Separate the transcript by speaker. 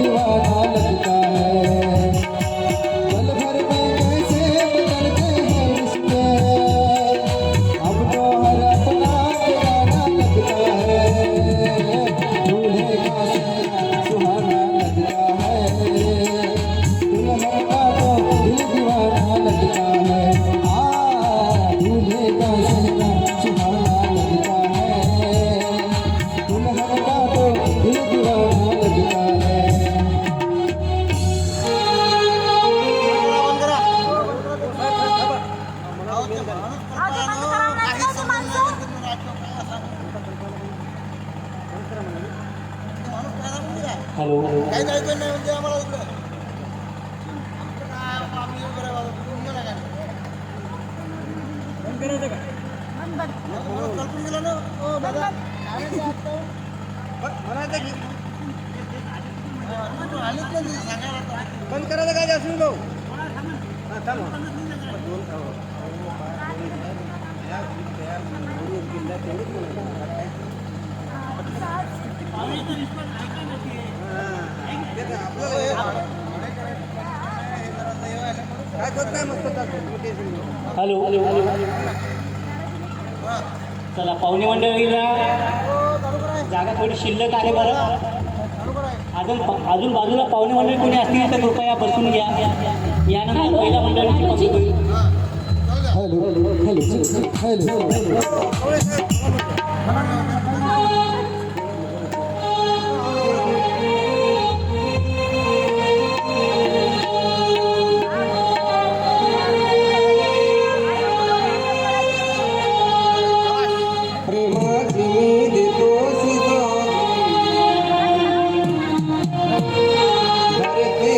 Speaker 1: दीवाना लगता है। पल भर में कैसे बदलते हैं रिश्ते, अब तो हर अपना बेगाना लगता है। दूल्हे का सेहरा सुहाना लगता है, दुल्हन का तो दिल दीवाना लगता है। दूल्हे का सेहरा सुहाना लगता है, दुल्हन का तो दिल दीवाना लगता है।
Speaker 2: हॅलो
Speaker 3: काही जायचं नाही म्हणजे आम्हाला इकडं आम्ही वगैरे कल्पून गेला ना ओ दादा म्हणायचं की आलेच नाही सांगायला बंद करायचं काय जास्त भाऊ
Speaker 2: हॅलो चला पाहुणे मंडळीला जागा थोडी शिल्लक आहे बरं. अजून बाजूला पाहुणे मंडळी कोणी असतील तर कृपया बसून घ्या. यानंतर पहिल्या मंडळीची पसंती होईल.
Speaker 1: हेलो हेलो हेलो धरती